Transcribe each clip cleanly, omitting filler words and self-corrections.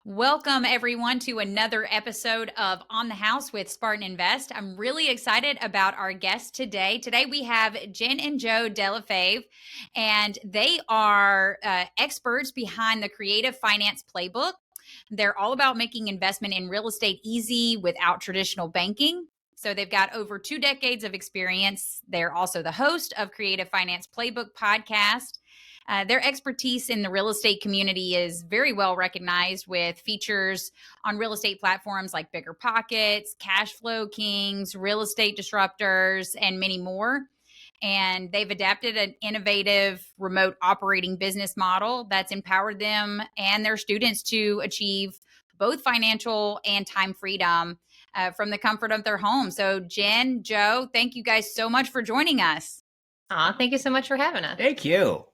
Welcome, everyone, to another episode of On the House with Spartan Invest. I'm really excited about our guest today. Today, we have Jenn and Joe Delafave, and they are experts behind the Creative Finance Playbook. They're all about making investment in real estate easy without traditional banking. So they've got over 2 decades of experience. They're also the host of Creative Finance Playbook podcast. Their expertise in the real estate community is very well recognized with features on real estate platforms like Bigger Pockets, Cash Flow Kings, Real Estate Disruptors, and many more. And they've adapted an innovative remote operating business model that's empowered them and their students to achieve both financial and time freedom from the comfort of their home. So, Jenn, Joe, thank you guys so much for joining us. Thank you so much for having us. Thank you.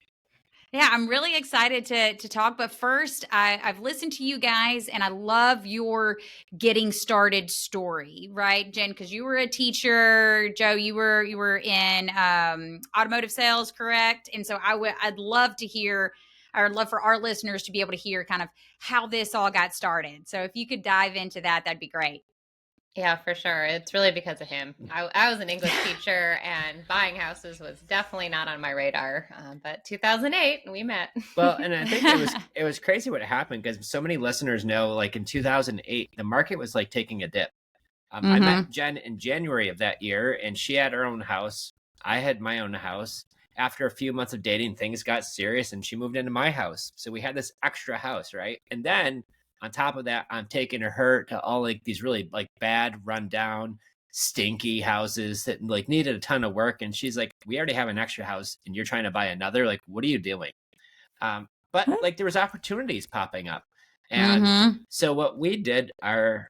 Yeah, I'm really excited to talk. But first, I've listened to you guys, and I love your getting started story, right, Jenn? Because you were a teacher, Joe. You were in automotive sales, correct? And so I'd love to hear, or I'd love for our listeners to be able to hear kind of how this all got started. So if you could dive into that, that'd be great. Yeah, for sure. It's really because of him. I was an English teacher, and buying houses was definitely not on my radar. But 2008, we met. Well, and I think it was crazy what happened because so many listeners know, like in 2008, the market was like taking a dip. I met Jenn in January of that year, and she had her own house. I had my own house. After a few months of dating, things got serious, and she moved into my house. So we had this extra house, right? And then on top of that, I'm taking her to all like these really like bad, rundown, stinky houses that like needed a ton of work. And she's like, "We already have an extra house, and you're trying to buy another. Like, what are you doing?" But like there was opportunities popping up, and so what we did, the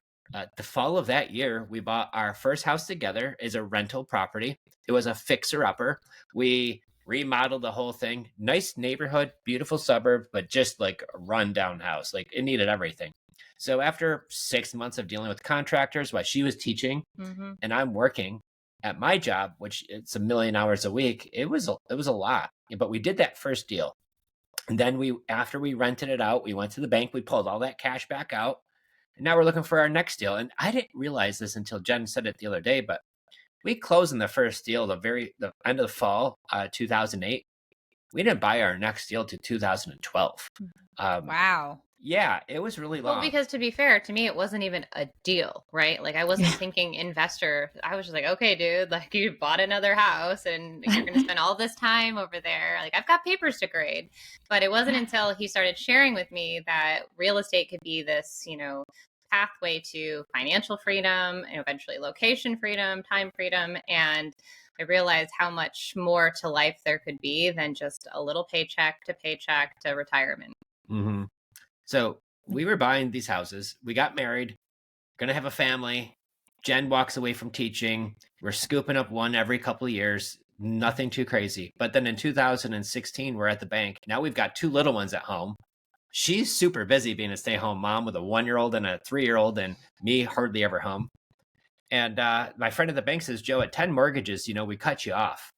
fall of that year, we bought our first house together as a rental property. It was a fixer upper. We remodeled the whole thing. Nice neighborhood, beautiful suburb, but just like a rundown house. Like it needed everything. So after 6 months of dealing with contractors while she was teaching and I'm working at my job, which it's 1,000,000 hours a week, it was a lot. But we did that first deal. And then after we rented it out, we went to the bank, we pulled all that cash back out. And now we're looking for our next deal. And I didn't realize this until Jenn said it the other day, but we closed on the first deal the end of the fall, 2008. We didn't buy our next deal to 2012. Wow. Yeah, it was really long. Well, because to be fair, to me, it wasn't even a deal, right? Like I wasn't thinking investor. I was just like, okay, dude, like you bought another house and you're going to spend all this time over there. Like I've got papers to grade. But it wasn't until he started sharing with me that real estate could be this, pathway to financial freedom and eventually location freedom, time freedom. And I realized how much more to life there could be than just a little paycheck to retirement. Mm-hmm. So we were buying these houses. We got married, going to have a family. Jenn walks away from teaching. We're scooping up one every couple of years. Nothing too crazy. But then in 2016, we're at the bank. Now we've got 2 little ones at home. She's super busy being a stay-at-home mom with a 1-year-old and a 3-year-old, and me hardly ever home. And my friend at the bank says, "Joe, at 10 mortgages, we cut you off."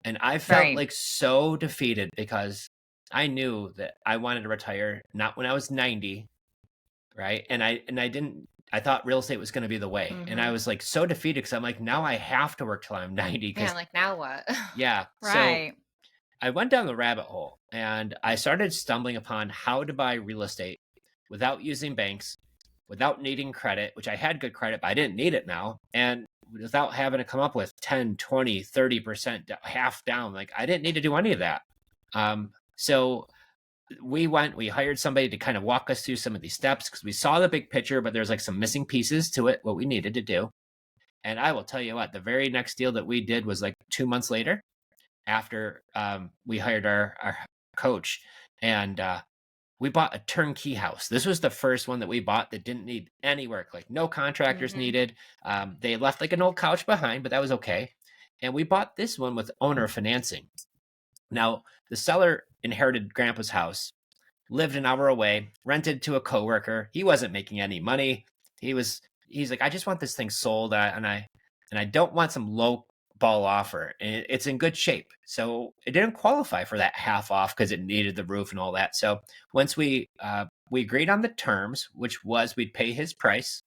And I felt like so defeated because I knew that I wanted to retire, not when I was 90, right? And I thought real estate was going to be the way. And I was like so defeated because I'm like, now I have to work till I'm 90. Yeah, like now what? Yeah. Right. So I went down the rabbit hole and I started stumbling upon how to buy real estate without using banks, without needing credit, which I had good credit, but I didn't need it now. And without having to come up with 10, 20, 30% half down. Like I didn't need to do any of that. So we hired somebody to kind of walk us through some of these steps because we saw the big picture, but there's like some missing pieces to it, what we needed to do. And I will tell you what, the very next deal that we did was like 2 months later after we hired our coach, and we bought a turnkey house. This was the first one that we bought that didn't need any work, like no contractors needed. They left like an old couch behind, but that was okay. And we bought this one with owner financing. Now, the seller inherited grandpa's house, lived an hour away, rented to a coworker. He wasn't making any money. He's like, "I just want this thing sold, and I don't want some low ball offer. And it's in good shape." So it didn't qualify for that half off because it needed the roof and all that. So once we we agreed on the terms, which was we'd pay his price,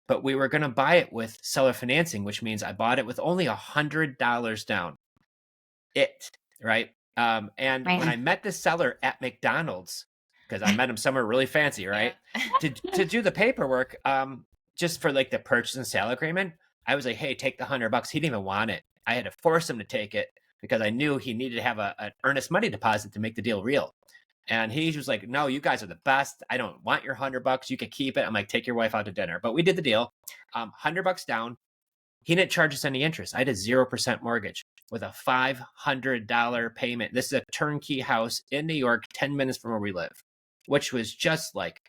but we were going to buy it with seller financing, which means I bought it with only $100 down. Right? And when I met the seller at McDonald's, because I met him somewhere really fancy, right? Yeah. to do the paperwork, just for like the purchase and sale agreement, I was like, hey, take the $100. He didn't even want it. I had to force him to take it because I knew he needed to have an earnest money deposit to make the deal real. And he was like, no, you guys are the best. I don't want your $100. You can keep it. I'm like, take your wife out to dinner. But we did the deal. $100 down. He didn't charge us any interest. I had a 0% mortgage with a $500 payment. This is a turnkey house in New York, 10 minutes from where we live, which was just like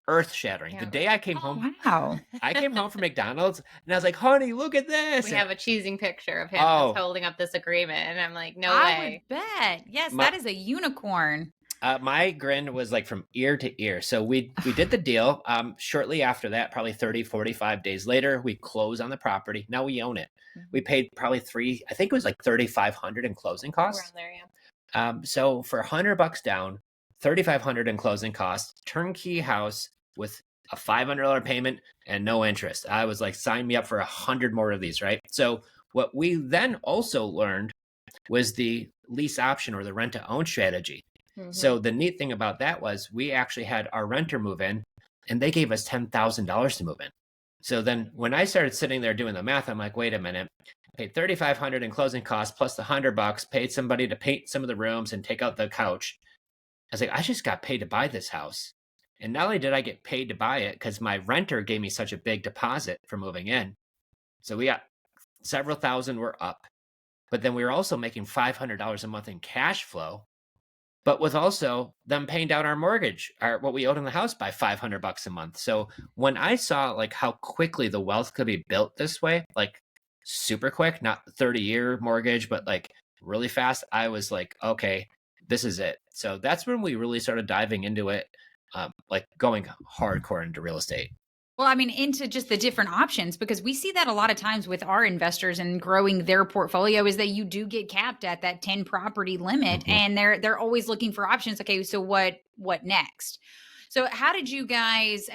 earth shattering. Yeah. The day I came home, I came home from McDonald's and I was like, honey, look at this. We have a cheesing picture of him holding up this agreement. And I'm like, no way. I would bet. Yes, that is a unicorn. My grin was like from ear to ear. So we did the deal. Shortly after that, probably 30, 45 days later, we closed on the property. Now we own it. Mm-hmm. We paid probably I think it was like $3,500 in closing costs. Around there, yeah. So for $100 down, $3,500 in closing costs, turnkey house with a $500 payment and no interest. I was like, sign me up for 100 more of these, right? So what we then also learned was the lease option or the rent to own strategy. Mm-hmm. So the neat thing about that was we actually had our renter move in and they gave us $10,000 to move in. So then when I started sitting there doing the math, I'm like, wait a minute, I paid $3,500 in closing costs plus the $100, paid somebody to paint some of the rooms and take out the couch. I was like, I just got paid to buy this house. And not only did I get paid to buy it because my renter gave me such a big deposit for moving in. So we got several thousand were up, but then we were also making $500 a month in cash flow. But with also them paying down our mortgage, what we owed on the house by $500 a month. So when I saw like how quickly the wealth could be built this way, like super quick, not 30-year mortgage, but like really fast, I was like, okay, this is it. So that's when we really started diving into it, like going hardcore into real estate. Well, I mean, into just the different options, because we see that a lot of times with our investors and growing their portfolio is that you do get capped at that 10 property limit. Mm-hmm. And they're always looking for options. Okay, so what next? So how did you guys,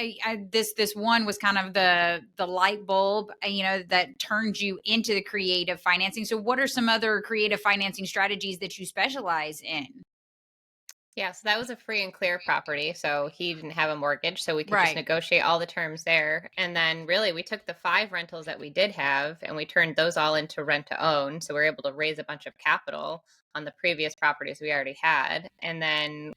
this one was kind of the light bulb, that turned you into the creative financing. So what are some other creative financing strategies that you specialize in? Yeah, so that was a free and clear property. So he didn't have a mortgage, so we could just negotiate all the terms there. And then really we took the 5 rentals that we did have and we turned those all into rent to own. So we were able to raise a bunch of capital on the previous properties we already had. And then,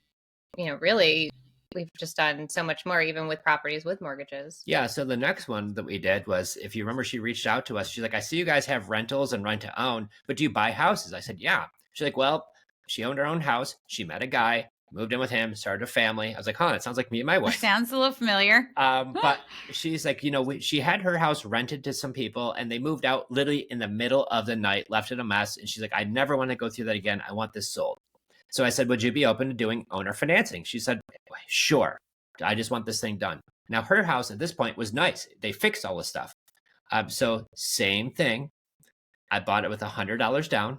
really we've just done so much more, even with properties with mortgages. Yeah. So the next one that we did was, if you remember, she reached out to us. She's like, I see you guys have rentals and rent to own, but do you buy houses? I said, yeah. She's like, well, she owned her own house. She met a guy, moved in with him, started a family. I was like, that sounds like me and my wife. Sounds a little familiar. But she's like, she had her house rented to some people and they moved out literally in the middle of the night, left it a mess. And she's like, I never want to go through that again. I want this sold. So I said, would you be open to doing owner financing? She said, sure. I just want this thing done. Now her house at this point was nice. They fixed all the stuff. So same thing. I bought it with $100 down.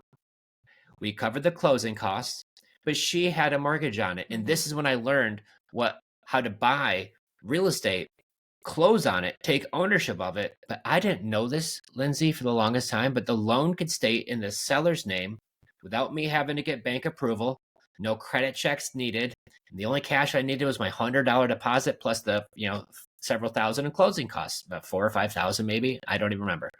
We covered the closing costs, but she had a mortgage on it. And this is when I learned how to buy real estate, close on it, take ownership of it. But I didn't know this, Lindsay, for the longest time, but the loan could stay in the seller's name without me having to get bank approval, no credit checks needed. And the only cash I needed was my $100 deposit plus the, several thousand in closing costs, about $4,000 or $5,000 maybe. I don't even remember.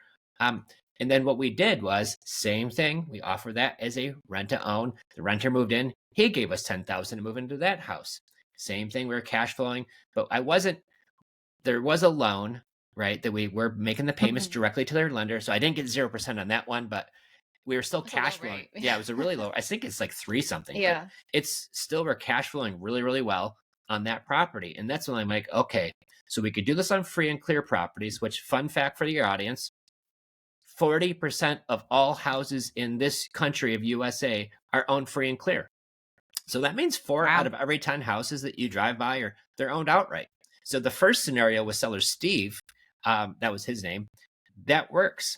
And then what we did was same thing. We offered that as a rent to own. The renter moved in. He gave us $10,000 to move into that house. Same thing. We were cash flowing, but there was a loan, right? That we were making the payments directly to their lender. So I didn't get 0% on that one, but we were still cash flowing. Yeah, it was a really low. I think it's like 3 something. Yeah. It's still, we're cash flowing really, really well on that property. And that's when I'm like, okay, so we could do this on free and clear properties, which, fun fact for your audience, 40% of all houses in this country of USA are owned free and clear. So that means 4 out of every 10 houses that you drive by they're owned outright. So the first scenario with seller Steve, that was his name, that works.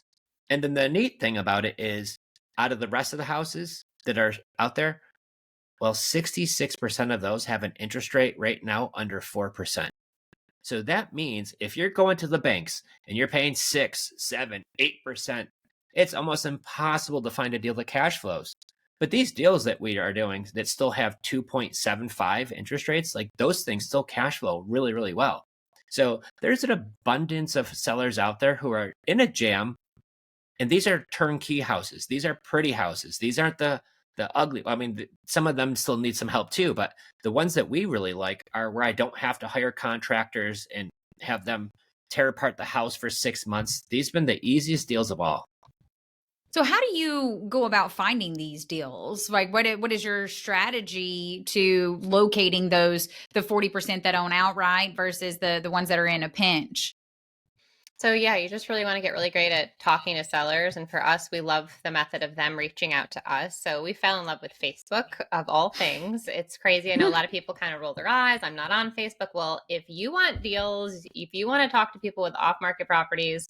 And then the neat thing about it is, out of the rest of the houses that are out there, Well, 66% of those have an interest rate right now under 4%. So that means if you're going to the banks and you're paying 6, 7, 8%, it's almost impossible to find a deal that cash flows. But these deals that we are doing that still have 2.75 interest rates, like those things still cash flow really, really well. So there's an abundance of sellers out there who are in a jam. And these are turnkey houses. These are pretty houses. These aren't the ugly. I mean, some of them still need some help too, but the ones that we really like are where I don't have to hire contractors and have them tear apart the house for 6 months. These have been the easiest deals of all. So how do you go about finding these deals? Like what is your strategy to locating those, the 40% that own outright versus the ones that are in a pinch? So yeah, you just really want to get really great at talking to sellers. And for us, we love the method of them reaching out to us. So we fell in love with Facebook of all things. It's crazy. I know a lot of people kind of roll their eyes. I'm not on Facebook. Well, if you want deals, if you want to talk to people with off-market properties,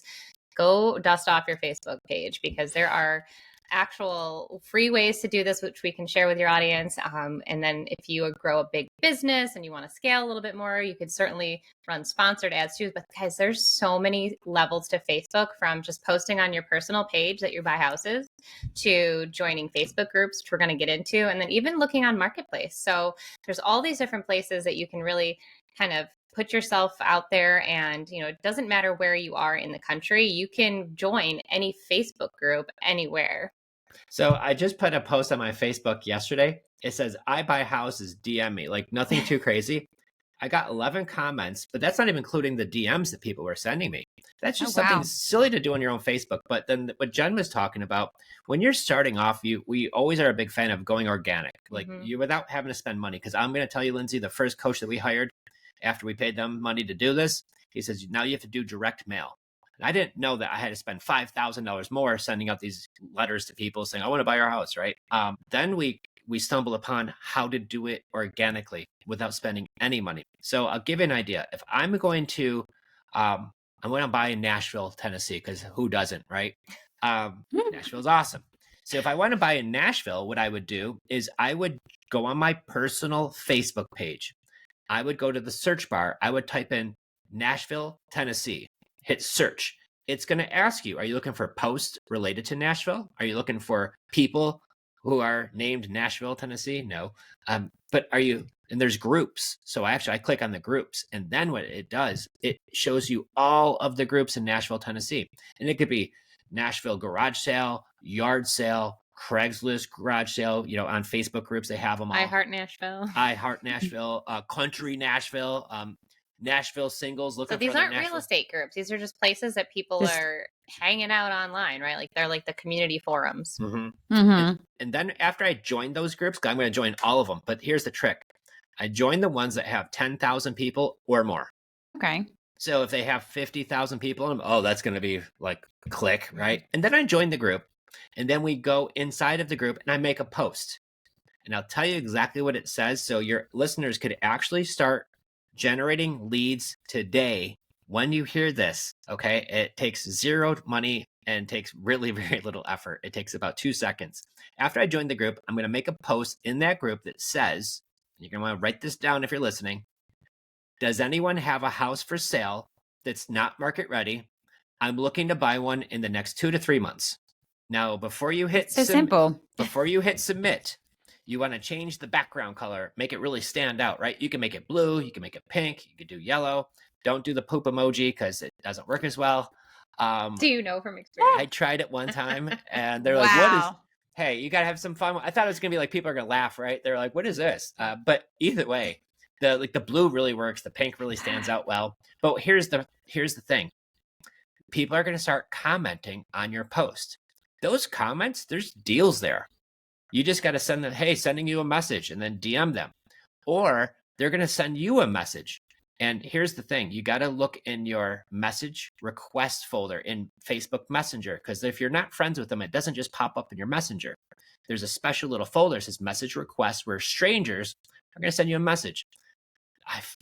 go dust off your Facebook page, because there are actual free ways to do this, which we can share with your audience. And then if you grow a big business and you want to scale a little bit more, you could certainly run sponsored ads too. But guys, there's so many levels to Facebook, from just posting on your personal page that you buy houses to joining Facebook groups, which we're going to get into, and then even looking on Marketplace. So there's all these different places that you can really kind of put yourself out there. And, you know, it doesn't matter where you are in the country, you can join any Facebook group anywhere. So I just put a post on my Facebook yesterday. It says, I buy houses, DM me. Like nothing too crazy. I got 11 comments, but that's not even including the DMs that people were sending me. That's just something silly to do on your own Facebook. But then what Jen was talking about, when you're starting off, we always are a big fan of going organic, like you without having to spend money. Because I'm going to tell you, Lindsay, the first coach that we hired after we paid them money to do this, he says, now you have to do direct mail. And I didn't know that I had to spend $5,000 more sending out these letters to people saying, I want to buy our house, right? Then we stumbled upon how to do it organically without spending any money. So I'll give you an idea. If I'm going to buy in Nashville, Tennessee, because who doesn't, right? Nashville's awesome. So if I want to buy in Nashville, what I would do is I would go on my personal Facebook page. I would go to the search bar. I would type in Nashville, Tennessee, hit search. It's going to ask you, are you looking for posts related to Nashville? Are you looking for people who are named Nashville, Tennessee? No. But are you, and there's groups. So I click on the groups, and then what it does, it shows you all of the groups in Nashville, Tennessee. And it could be Nashville garage sale, yard sale, Craigslist garage sale, you know, on Facebook groups, they have them all. I Heart Nashville. I Heart Nashville, Country Nashville, Nashville singles looking for So these aren't real estate groups. These are just places that people are hanging out online, right? Like they're like the community forums. And then after I join those groups, I'm going to join all of them. But here's the trick. I join the ones that have 10,000 people or more. Okay. So if they have 50,000 people in them, oh, that's going to be like click, right? And then I join the group. And then we go inside of the group and I make a post. And I'll tell you exactly what it says. So your listeners could actually start generating leads today when you hear this. Okay. It takes zero money and takes really very little effort. It takes about 2 seconds. After I join the group, I'm going to make a post in that group that says, you're going to want to write this down if you're listening. Does anyone have a house for sale that's not market ready? I'm looking to buy one in the next 2 to 3 months. Now, before you hit before you hit submit, you want to change the background color, make it really stand out, right? You can make it blue, you can make it pink, you can do yellow. Don't do the poop emoji because it doesn't work as well. Do you know from experience? I tried it one time and they're like, what is, hey, you got to have some fun. I thought it was going to be like, people are going to laugh, right? They're like, what is this? But either way, the blue really works. The pink really stands out well. But here's the thing. People are going to start commenting on your post. Those comments, there's deals there. You just got to send them, hey, sending you a message, and then DM them. Or they're going to send you a message. And here's the thing. You got to look in your message request folder in Facebook Messenger, because if you're not friends with them, it doesn't just pop up in your Messenger. There's a special little folder that says message request where strangers are going to send you a message.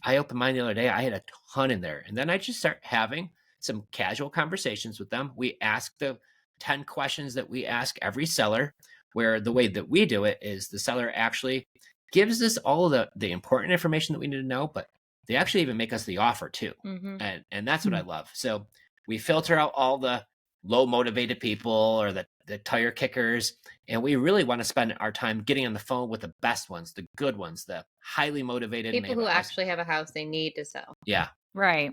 I opened mine the other day. I had a ton in there. And then I just start having some casual conversations with them. We ask the 10 questions that we ask every seller, where the way that we do it is the seller actually gives us all the important information that we need to know, but they actually even make us the offer too. Mm-hmm. And that's what I love. So we filter out all the low motivated people or the tire kickers, and we really want to spend our time getting on the phone with the best ones, the good ones, the highly motivated People who actually have a house they need to sell. Yeah. Right.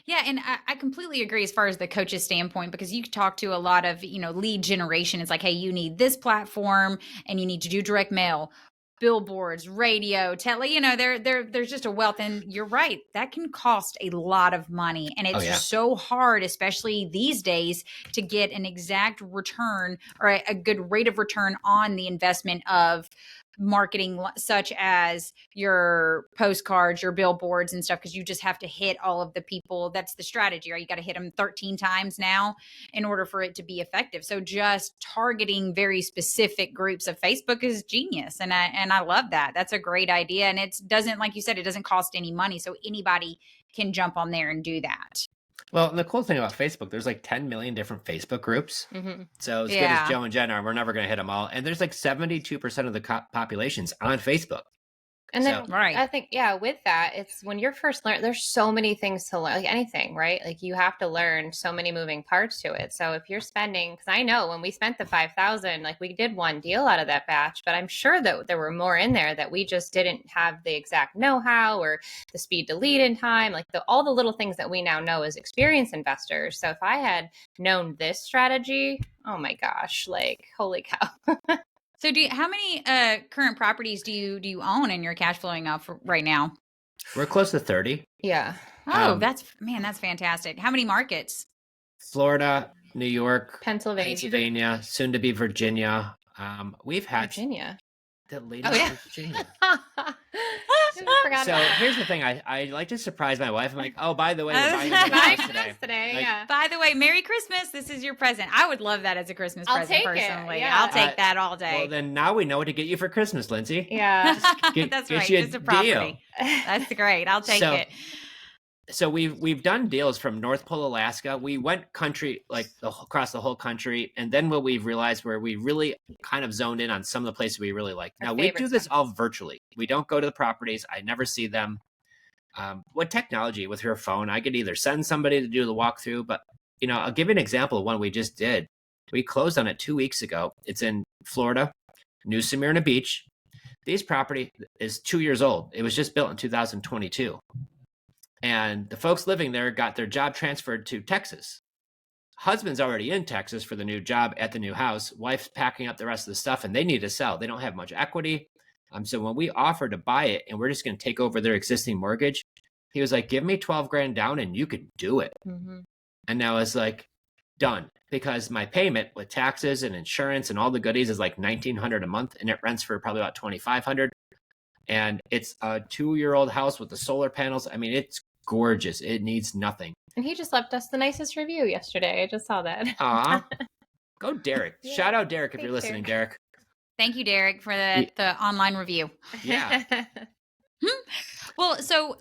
Yeah, and I completely agree as far as the coach's standpoint, because you talk to a lot of, lead generation. It's like, hey, you need this platform and you need to do direct mail, billboards, radio, tele, there's just a wealth. And you're right, that can cost a lot of money. And it's so hard, especially these days, to get an exact return or a good rate of return on the investment of marketing, such as your postcards, your billboards and stuff, because you just have to hit all of the people. That's the strategy, right? You got to hit them 13 times now in order for it to be effective. So just targeting very specific groups of Facebook is genius. And I love that. That's a great idea. And it doesn't, like you said, it doesn't cost any money. So anybody can jump on there and do that. Well, the cool thing about Facebook, there's like 10 million different Facebook groups. Mm-hmm. So as good as Joe and Jenn are, we're never going to hit them all. And there's like 72% of the population's on Facebook. And then I think, with that, it's when you're first learning, there's so many things to learn, like anything, right? Like you have to learn so many moving parts to it. So if you're spending, because I know when we spent the 5,000, like we did one deal out of that batch, but I'm sure that there were more in there that we just didn't have the exact know-how or the speed to lead in time, like all the little things that we now know as experienced investors. So if I had known this strategy, oh my gosh, like holy cow. So how many current properties do you own and you're cash flowing off right now? We're close to 30. Yeah. Oh, that's fantastic. How many markets? Florida, New York, Pennsylvania, soon to be Virginia. We've had Virginia. The latest Virginia. So here's the thing. I like to surprise my wife. I'm like, oh, by the way, we're buying today. Like, by the way, Merry Christmas. This is your present. I would love that as a Christmas present personally. Yeah. I'll take that all day. Well, then now we know what to get you for Christmas, Lindsay. Yeah. That's right. Just a property. Deal. That's great. I'll take it. So we've done deals from North Pole, Alaska. We went country, across the whole country. And then what we've realized where we really kind of zoned in on some of the places we really like. Now we do this all virtually. We don't go to the properties. I never see them. What technology with your phone, I could either send somebody to do the walkthrough, but I'll give you an example of one we just did. We closed on it 2 weeks ago. It's in Florida, New Smyrna Beach. This property is 2 years old. It was just built in 2022. And the folks living there got their job transferred to Texas. Husband's already in Texas for the new job at the new house. Wife's packing up the rest of the stuff and they need to sell. They don't have much equity. So when we offered to buy it and we're just going to take over their existing mortgage, he was like, give me 12 grand down and you could do it. Mm-hmm. And now it's like done because my payment with taxes and insurance and all the goodies is like $1,900 a month and it rents for probably about $2,500. And it's a 2-year-old house with the solar panels. I mean, it's gorgeous. It needs nothing. And he just left us the nicest review yesterday. I just saw that. Aw. Go Derek. Yeah. Shout out Derek if Thanks, you're listening, Derek. Thank you, Derek, for the online review. Yeah. Well, so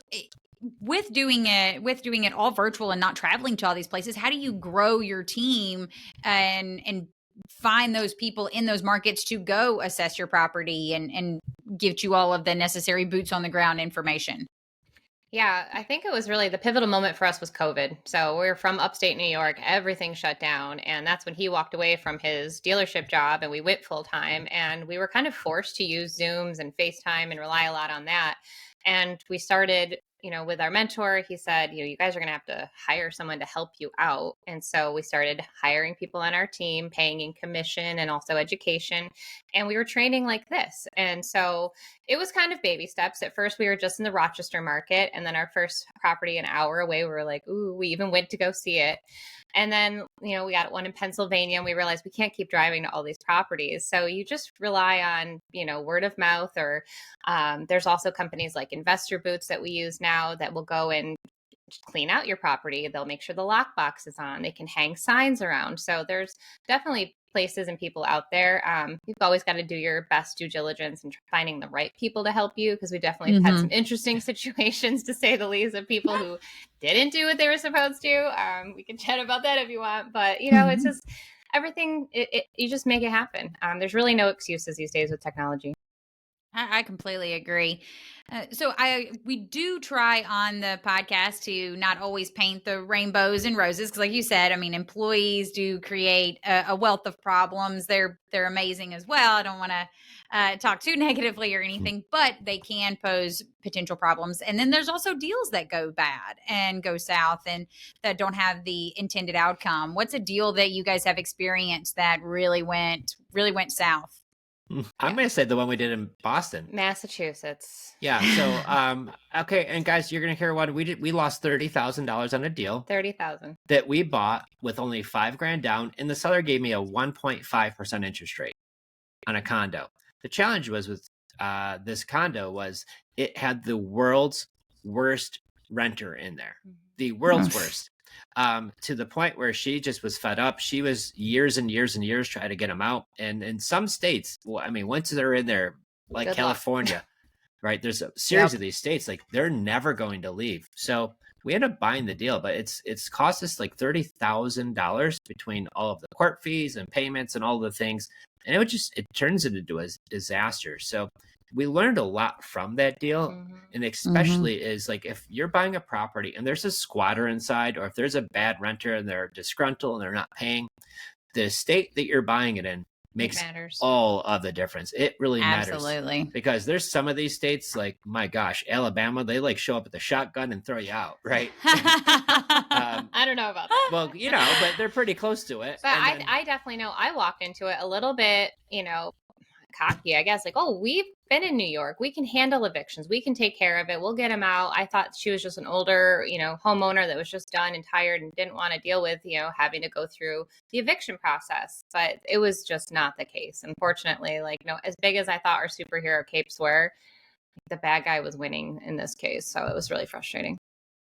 with doing it all virtual and not traveling to all these places, how do you grow your team and find those people in those markets to go assess your property and give you all of the necessary boots on the ground information? Yeah, I think it was really the pivotal moment for us was COVID. So we were from upstate New York, everything shut down. And that's when he walked away from his dealership job and we went full time. And we were kind of forced to use Zooms and FaceTime and rely a lot on that. And we started, with our mentor, he said, you guys are going to have to hire someone to help you out. And so we started hiring people on our team, paying in commission and also education. And we were training like this. And so it was kind of baby steps. At first, we were just in the Rochester market. And then our first property an hour away, we were like, ooh, we even went to go see it. And then, we got one in Pennsylvania and we realized we can't keep driving to all these properties. So you just rely on, word of mouth or there's also companies like Investor Boots that we use now that will go and clean out your property. They'll make sure the lockbox is on. They can hang signs around. So there's definitely places and people out there. You've always got to do your best due diligence and finding the right people to help you because we definitely have had some interesting situations, to say the least, of people who didn't do what they were supposed to. We can chat about that if you want, but it's just everything. You just make it happen. There's really no excuses these days with technology. I completely agree. We do try on the podcast to not always paint the rainbows and roses because, like you said, I mean, employees do create a wealth of problems. They're amazing as well. I don't want to talk too negatively or anything, but they can pose potential problems. And then there's also deals that go bad and go south and that don't have the intended outcome. What's a deal that you guys have experienced that really went south? I'm going to say the one we did in Boston. Massachusetts. Yeah. So, okay. And guys, you're going to hear one. We lost $30,000 on a deal 30,000 that we bought with only $5,000 down. And the seller gave me a 1.5% interest rate on a condo. The challenge was with this condo was it had the world's worst renter in there, the world's worst. To the point where she just was fed up. She was years and years and years trying to get them out. And in some states, well, I mean, once they're in there, like Good California, right? There's a series of these states, like they're never going to leave. So we ended up buying the deal, but it's cost us like $30,000 between all of the court fees and payments and all the things. And it turns into a disaster. So we learned a lot from that deal. And especially is like, if you're buying a property and there's a squatter inside, or if there's a bad renter and they're disgruntled and they're not paying, the state that you're buying it in makes all of the difference. It really matters. Absolutely. Because there's some of these states, like, my gosh, Alabama, they like show up with a shotgun and throw you out, right? I don't know about that. Well, but they're pretty close to it. But I definitely know I walked into it a little bit, cocky, I guess, like, oh, we've been in New York. We can handle evictions. We can take care of it. We'll get them out. I thought she was just an older, homeowner that was just done and tired and didn't want to deal with, having to go through the eviction process. But it was just not the case. Unfortunately, as big as I thought our superhero capes were, the bad guy was winning in this case. So it was really frustrating.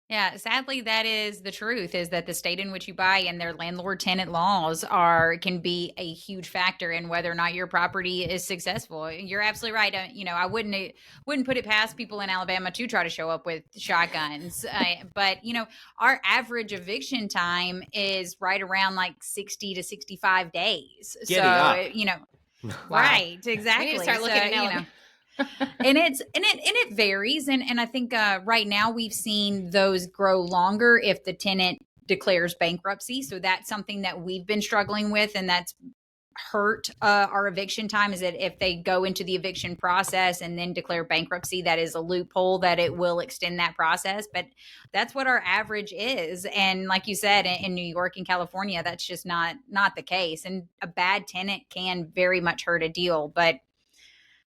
Yeah, sadly, that is the truth, is that the state in which you buy and their landlord-tenant laws can be a huge factor in whether or not your property is successful. You're absolutely right. I wouldn't put it past people in Alabama to try to show up with shotguns. But our average eviction time is right around like 60 to 65 days. Wow. Right, exactly. We need to start looking at Alabama. And it varies, and I think right now we've seen those grow longer if the tenant declares bankruptcy. So that's something that we've been struggling with, and that's hurt our eviction time, is that if they go into the eviction process and then declare bankruptcy, that is a loophole that it will extend that process. But that's what our average is. And like you said, in New York and California, that's just not the case. And a bad tenant can very much hurt a deal, but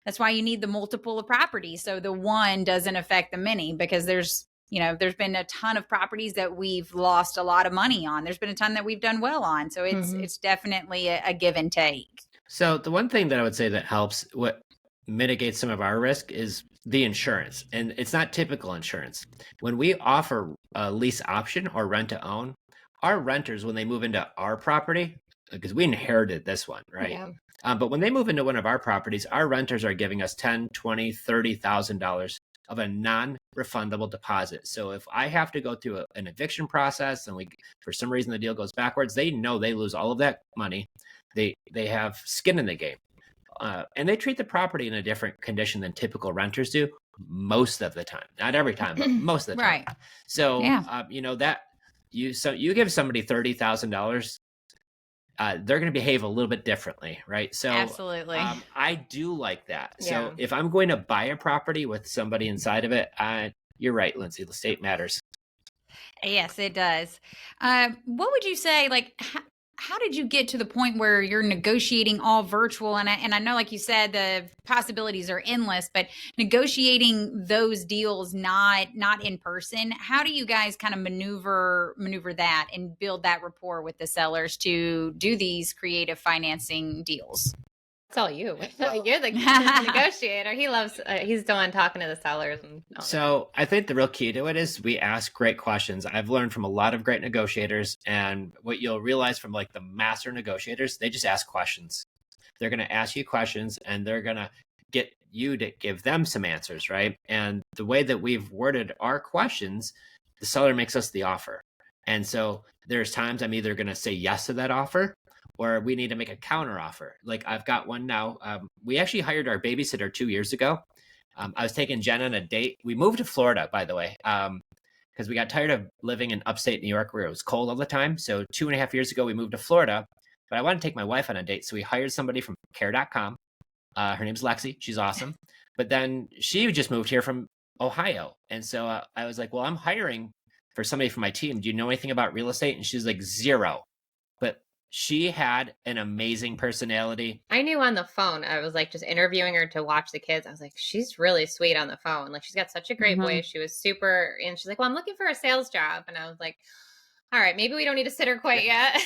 that's why you need the multiple of properties, so the one doesn't affect the many, because there's been a ton of properties that we've lost a lot of money on. There's been a ton that we've done well on. So it's definitely a give and take. So the one thing that I would say that helps, what mitigates some of our risk, is the insurance. And it's not typical insurance. When we offer a lease option or rent to own, our renters, when they move into our property, because we inherited this one, right? Yeah. But when they move into one of our properties, our renters are giving us $10,000, $20,000, $30,000 of a non-refundable deposit. So if I have to go through an eviction process and for some reason the deal goes backwards, they know they lose all of that money. They have skin in the game, and they treat the property in a different condition than typical renters do most of the time. Not every time, but most of the time. Right. So that you give somebody $30,000. They're going to behave a little bit differently, right? So absolutely, I do like that. Yeah. So if I'm going to buy a property with somebody inside of it, you're right, Lindsay, the state matters. Yes, it does. What would you say, how did you get to the point where you're negotiating all virtual? And I know, like you said, the possibilities are endless, but negotiating those deals not in person, how do you guys kind of maneuver that and build that rapport with the sellers to do these creative financing deals? It's all you. You're the negotiator. He's the one talking to the sellers. So I think the real key to it is we ask great questions. I've learned from a lot of great negotiators, and what you'll realize from the master negotiators, they just ask questions. They're going to ask you questions, and they're going to get you to give them some answers, right? And the way that we've worded our questions, the seller makes us the offer. And so there's times I'm either going to say yes to that offer, or we need to make a counter offer. Like I've got one now. We actually hired our babysitter 2 years ago. I was taking Jen on a date. We moved to Florida, by the way, because we got tired of living in upstate New York where it was cold all the time. So 2.5 years ago, we moved to Florida, but I wanted to take my wife on a date. So we hired somebody from care.com. Her name's Lexi. She's awesome. But then she just moved here from Ohio. And so I was like, well, I'm hiring for somebody from my team. Do you know anything about real estate? And she's like, zero. But she had an amazing personality. I knew on the phone, I was like just interviewing her to watch the kids. I was like, she's really sweet on the phone. Like she's got such a great voice. She was super, and she's like, well, I'm looking for a sales job. And I was like, all right, maybe we don't need to sit her quite yet.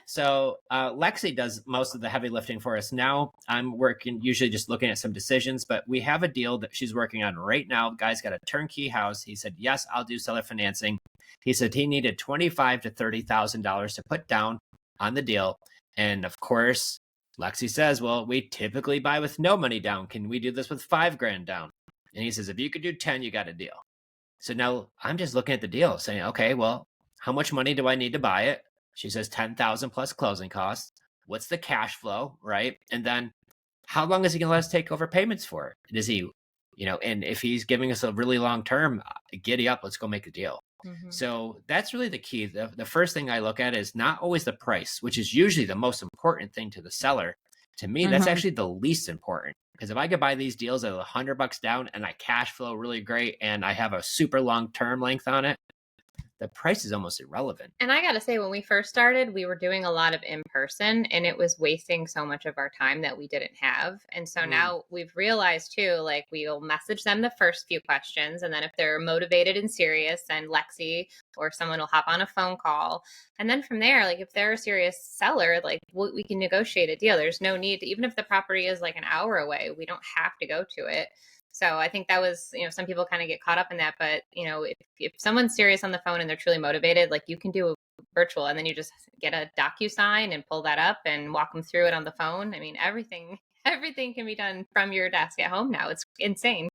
So Lexi does most of the heavy lifting for us now. I'm working, usually just looking at some decisions, but we have a deal that she's working on right now. Guy's got a turnkey house. He said, yes, I'll do seller financing. He said he needed $25,000 to $30,000 to put down on the deal. And of course, Lexi says, well, we typically buy with no money down. Can we do this with $5,000 down? And he says, if you could do 10, you got a deal. So now I'm just looking at the deal saying, okay, well, how much money do I need to buy it? She says 10,000 plus closing costs. What's the cash flow, right? And then how long is he going to let us take over payments for? Does he, and if he's giving us a really long term, giddy up, let's go make a deal. So that's really the key. The first thing I look at is not always the price, which is usually the most important thing to the seller. To me, that's actually the least important. Because if I could buy these deals at $100 down and I cash flow really great and I have a super long term length on it, the price is almost irrelevant. And I got to say, when we first started, we were doing a lot of in-person and it was wasting so much of our time that we didn't have. And so now we've realized too, like we'll message them the first few questions. And then if they're motivated and serious, then Lexi or someone will hop on a phone call. And then from there, like if they're a serious seller, like we can negotiate a deal. There's no need to, even if the property is like an hour away, we don't have to go to it. So I think that was, some people kind of get caught up in that. But, if someone's serious on the phone and they're truly motivated, like you can do a virtual and then you just get a DocuSign and pull that up and walk them through it on the phone. I mean, everything can be done from your desk at home now. It's insane.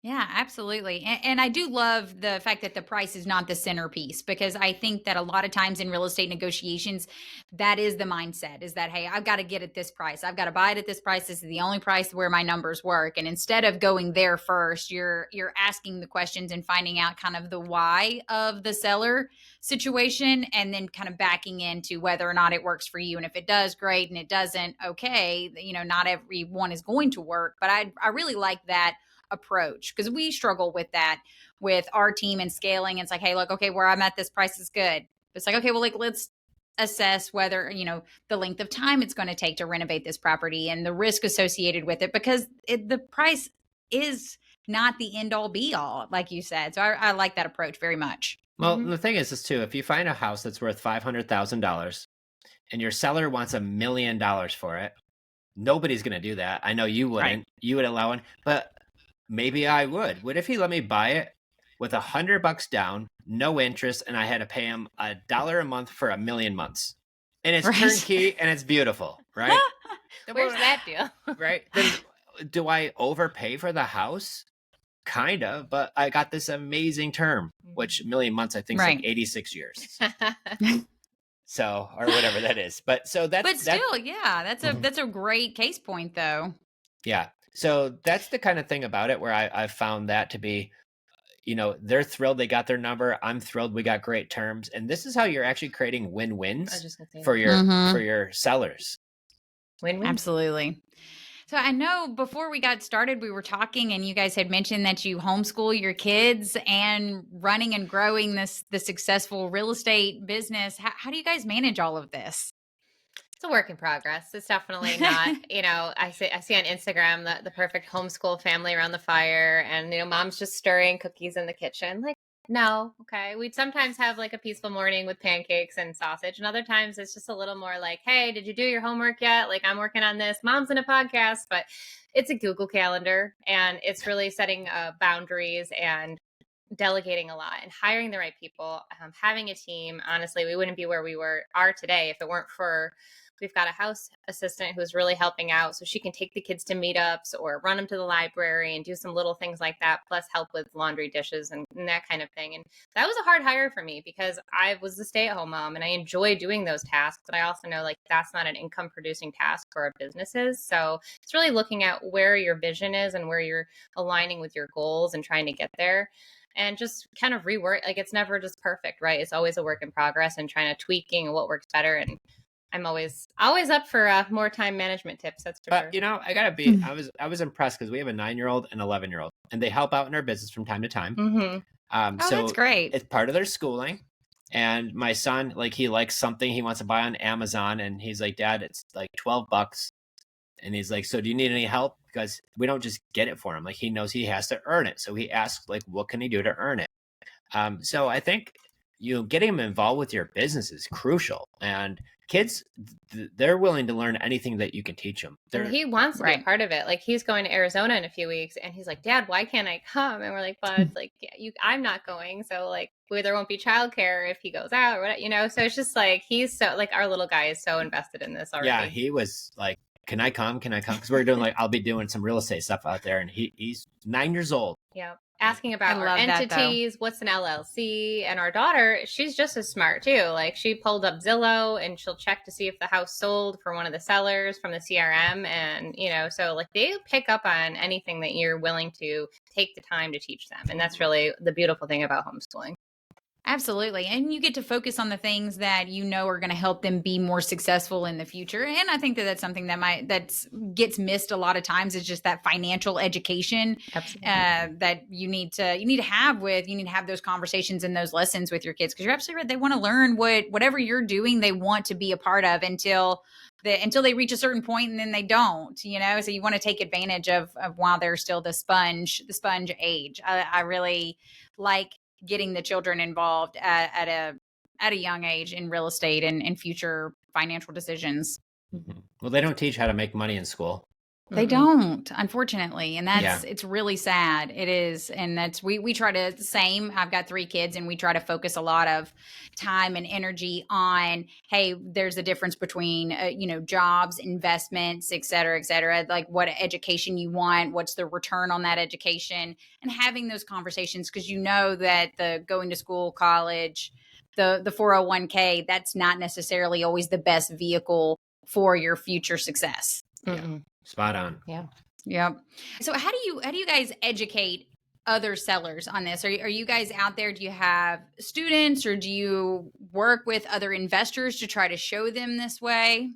Yeah, absolutely. And I do love the fact that the price is not the centerpiece, because I think that a lot of times in real estate negotiations, that is the mindset, is that, hey, I've got to get at this price. I've got to buy it at this price. This is the only price where my numbers work. And instead of going there first, you're asking the questions and finding out kind of the why of the seller situation, and then kind of backing into whether or not it works for you. And if it does, great. And it doesn't, okay. Not everyone is going to work. But I really like that approach, because we struggle with that with our team and scaling. It's like, hey, look, okay, where I'm at, this price is good. It's like, okay, well, like let's assess whether, the length of time it's going to take to renovate this property and the risk associated with it, because the price is not the end all be all, like you said. So I like that approach very much. Well, the thing is this too, if you find a house that's worth $500,000 and your seller wants $1 million for it, nobody's going to do that. I know you wouldn't. Right. You would allow it, but maybe I would. What if he let me buy it with $100 down, no interest, and I had to pay him $1 a month for 1 million months? And it's turnkey and it's beautiful, right? Where's that deal? Right? Then do I overpay for the house? Kind of, but I got this amazing term, which 1 million months, I think, is like 86 years. So, or whatever that is. But so that's, but still, yeah, that's a great case point though. Yeah. So that's the kind of thing about it where I've found that to be, they're thrilled they got their number. I'm thrilled we got great terms. And this is how you're actually creating win-wins for your sellers. Win-win. Absolutely. So I know before we got started, we were talking and you guys had mentioned that you homeschool your kids and running and growing the successful real estate business. How do you guys manage all of this? It's a work in progress. It's definitely not, I see on Instagram the perfect homeschool family around the fire and, mom's just stirring cookies in the kitchen. Like, no. Okay. We'd sometimes have like a peaceful morning with pancakes and sausage. And other times it's just a little more like, hey, did you do your homework yet? Like, I'm working on this. Mom's in a podcast, but it's a Google Calendar and it's really setting boundaries and delegating a lot and hiring the right people, having a team. Honestly, we wouldn't be where are today if it weren't for, we've got a house assistant who's really helping out so she can take the kids to meetups or run them to the library and do some little things like that, plus help with laundry, dishes, and that kind of thing. And that was a hard hire for me because I was a stay-at-home mom and I enjoy doing those tasks, but I also know like that's not an income producing task for our businesses. So it's really looking at where your vision is and where you're aligning with your goals and trying to get there, and just kind of rework. Like it's never just perfect, right? It's always a work in progress and trying to tweaking what works better. And I'm always up for more time management tips. That's for sure. You know, I gotta be. I was impressed because we have a 9-year-old and 11-year-old, and they help out in our business from time to time. Mm-hmm. So that's great. it's part of their schooling. And my son, like, he likes something he wants to buy on Amazon, and he's like, "Dad, it's like $12." And he's like, "So do you need any help?" Because we don't just get it for him. Like, he knows he has to earn it. So he asks, like, what can he do to earn it? So I think getting them involved with your business is crucial. And kids, they're willing to learn anything that you can teach them. And he wants to be a part of it. Like he's going to Arizona in a few weeks, and he's like, "Dad, why can't I come?" And we're like, "But like, yeah, I'm not going, so like, there won't be childcare if he goes out or what, you know." So it's just like he's so like our little guy is so invested in this already. Yeah, he was like, "Can I come? Can I come?" Because we're doing like, I'll be doing some real estate stuff out there, and he's 9 years old. Yeah. Asking about our entities, what's an LLC, and our daughter, she's just as smart too. Like she pulled up Zillow and she'll check to see if the house sold for one of the sellers from the CRM, and so like they pick up on anything that you're willing to take the time to teach them, and that's really the beautiful thing about homeschooling. Absolutely. And you get to focus on the things that you know are going to help them be more successful in the future. And I think that that's something that gets missed a lot of times, is just that financial education that you need to have those conversations and those lessons with your kids, because you're absolutely right. They want to learn whatever you're doing, they want to be a part of until they reach a certain point, and then they don't, so you want to take advantage of while they're still the sponge age. I really like getting the children involved at a young age in real estate and future financial decisions. Mm-hmm. Well, they don't teach how to make money in school. They don't, unfortunately. And it's really sad. It is. And that's, we try to, same, I've got 3 kids, and we try to focus a lot of time and energy on, hey, there's a difference between, jobs, investments, et cetera, like what education you want, what's the return on that education, and having those conversations, because that the going to school, college, the 401k, that's not necessarily always the best vehicle for your future success. Yeah. Spot on. Yeah. Yep. So how do you guys educate other sellers on this? Are you guys out there? Do you have students, or do you work with other investors to try to show them this way?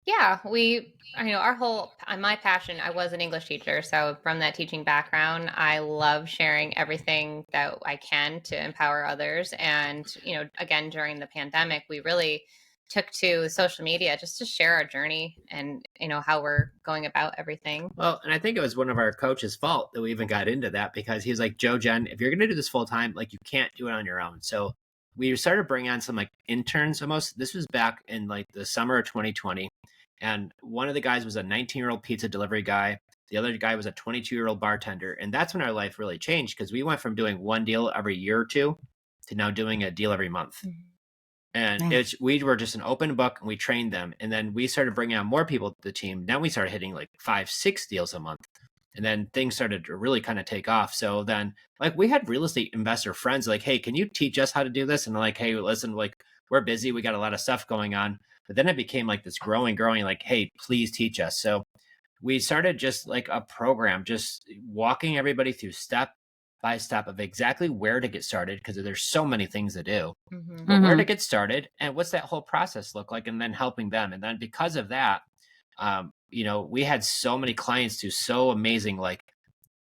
Yeah, my passion, I was an English teacher. So from that teaching background, I love sharing everything that I can to empower others. And, again, during the pandemic, we really took to social media just to share our journey and how we're going about everything. Well, and I think it was one of our coaches' fault that we even got into that, because he was like, "Joe, Jen, if you're going to do this full time, like, you can't do it on your own." So we started bringing on some like interns almost. This was back in like the summer of 2020. And one of the guys was a 19-year-old pizza delivery guy. The other guy was a 22-year-old bartender. And that's when our life really changed, because we went from doing one deal every year or two to now doing a deal every month. Mm-hmm. And we were just an open book, and we trained them. And then we started bringing on more people to the team. Then we started hitting like 5-6 deals a month. And then things started to really kind of take off. So then like we had real estate investor friends like, "Hey, can you teach us how to do this?" And like, "Hey, listen, like we're busy. We got a lot of stuff going on." But then it became like this growing, like, "Hey, please teach us." So we started just like a program, just walking everybody through step by step of exactly where to get started, because there's so many things to do, but where to get started and what's that whole process look like, and then helping them. And then because of that, we had so many clients do so amazing. Like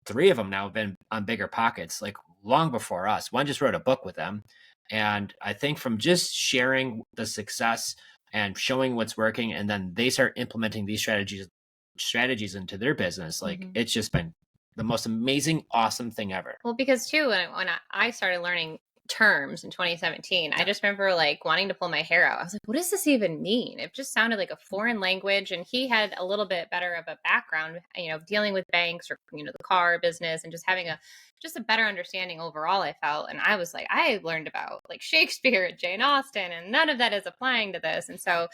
3 of them now have been on Bigger Pockets, like long before us. One just wrote a book with them. And I think from just sharing the success and showing what's working, and then they start implementing these strategies into their business, like it's just been the most amazing, awesome thing ever. Well, because too, when I started learning terms in 2017. I just remember like wanting to pull my hair out. I was like, what does this even mean? It just sounded like a foreign language. And he had a little bit better of a background, dealing with banks or, the car business and just having just a better understanding overall, I felt. And I was like, I learned about like Shakespeare, Jane Austen, and none of that is applying to this. And so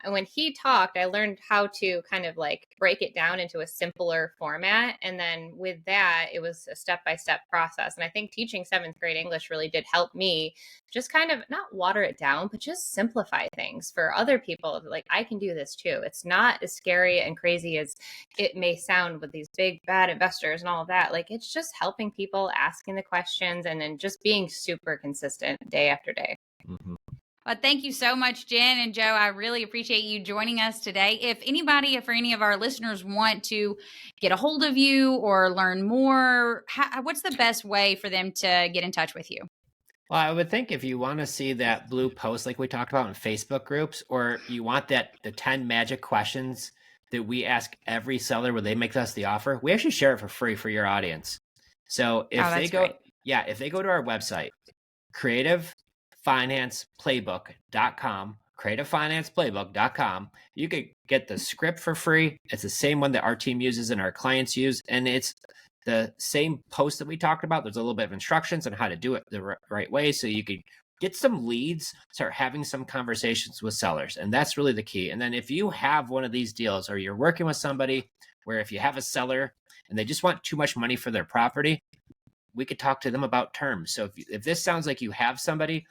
when he talked, I learned how to kind of like break it down into a simpler format. And then with that, it was a step-by-step process. And I think teaching seventh grade English really did help me just kind of not water it down, but just simplify things for other people. Like, I can do this too. It's not as scary and crazy as it may sound with these big bad investors and all of that. Like, it's just helping people, asking the questions, and then just being super consistent day after day. Mm-hmm. Well, thank you so much, Jenn and Joe. I really appreciate you joining us today. If any of our listeners want to get a hold of you or learn more, what's the best way for them to get in touch with you? Well, I would think if you want to see that blue post like we talked about in Facebook groups, or you want the 10 magic questions that we ask every seller when they make us the offer, we actually share it for free for your audience. So if they go, great. if they go to our website, creativefinanceplaybook.com, creativefinanceplaybook.com, you could get the script for free. It's the same one that our team uses and our clients use. And it's the same post that we talked about. There's a little bit of instructions on how to do it the right way. So you could get some leads, start having some conversations with sellers. And that's really the key. And then if you have one of these deals, or you're working with somebody where if you have a seller and they just want too much money for their property, we could talk to them about terms. So if this sounds like you have somebody,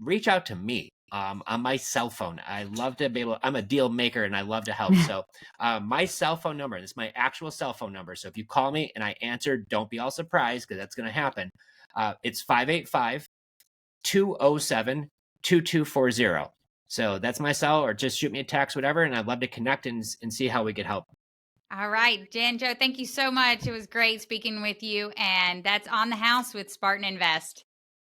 reach out to me on my cell phone. I love to be able, I'm a deal maker and I love to help. So my cell phone number, this is my actual cell phone number. So if you call me and I answer, don't be all surprised, because that's going to happen. It's 585-207-2240. So that's my cell, or just shoot me a text, whatever. And I'd love to connect and see how we could help. All right, Jenn, Joe, thank you so much. It was great speaking with you. And that's On the House with Spartan Invest.